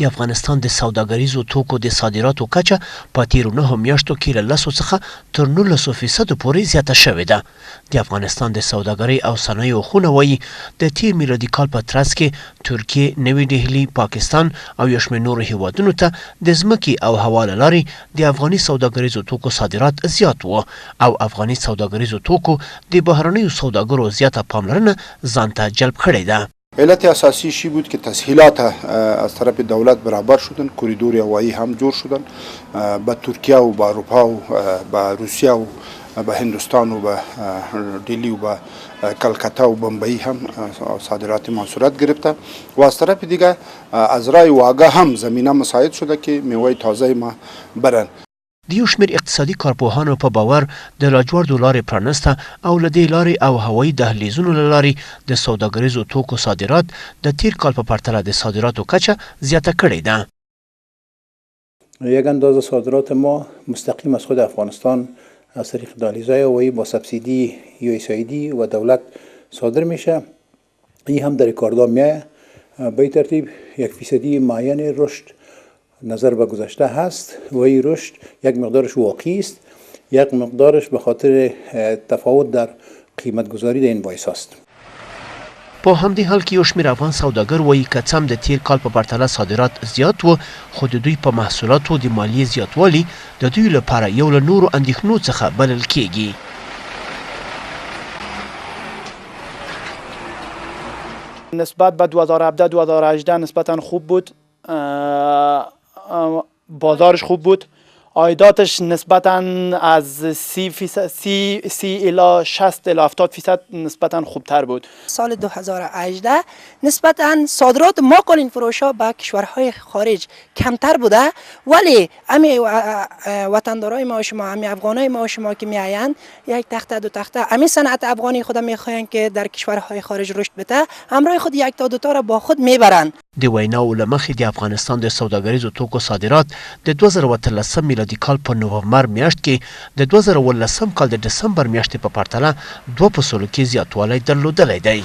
د افغانستان د سوداګریزو توکو د صادراتو کچه په تیرو 9 میاشتو کې له 10 څخه تر 19% پورې زیاته شوې ده. د افغانستان د سوداګرۍ او صنایعو خونه وایي د تیر میلادي کال په ترڅ کې ترکیه، نوې ډهلي، پاکستان او یو شمېر نورو هیوادونو ته د ځمکې او هوا له لارې د افغاني سوداګریزو توکو صادرات زیات و او افغاني سوداګریزو توکو د بهرنیو سوداګرو زیاته پاملرنه ځان ته جلب کړې ده. علت اساسی چی بود که تسهیلات از طرف دولت برابر شدن، کوریدور هوایی هم جور شدن به ترکیه و به اروپا و به روسیه و به هندوستان و به دلی و به کلکتا و بمبئی هم صادرات ما صورت گرفته و از طرف دیگه از رای واگه هم زمینه مساعد شده که میوه تازه ما برن. د یو شمېر اقتصادي کارپوهانو په باور د لاجوردو لارې پرانسته او له دې لارې او هوایي دهلیزونو له لارې د سوداګریزو توکو صادرات د تیر کال په پرتله د صادراتو کچه زیاته کړې ده. یک اندازه صادرات ما مستقیم از خود افغانستان از طریق دهلیزهای هوایی با سبسیدی USAID و دولت صادر میشه. این هم در کاردان میایه. به ترتیب 1% معین رشد نظر به گذشته هست و این رشد یک مقدارش واقعی است، یک مقدارش به خاطر تفاوت در قیمت گذاری در این باعث است. په همدې حال کې یو شمېر افغان سوداګر وایي که څه هم د تیر کال په پرتله صادرات زیات و خو د دوی په محصولاتو د مالیې زیاتوالي د دوی لپاره یو له نورو اندېښنو څخه بلل کېږي. نسبت به 2017-2018 نسبتا خوب بود، بازارش خوب بود، عایداتش نسبتا از 30 الی 60 الی 70% نسبتا خوبتر بود. سال 2018 نسبتا صادرات ما کالین فروش ها به کشورهای خارج کمتر بوده، ولی امی وطندارای ما و شما، امی افغانای ما و شما که میآیند یک تخته دو تخته امی صنعت افغانی خود میخواین که در کشورهای خارج رشد بده، همراه خود یک تا دو تا را با خود میبرند. د ویناو له مخې د افغانستان د سوداګریزو توکو صادرات د 2013 میلادي کال په نومبر میاشت کې د 2019 کال د دسمبر میاشتې په پرتله 2% کې زیاتوالی درلودلی دی.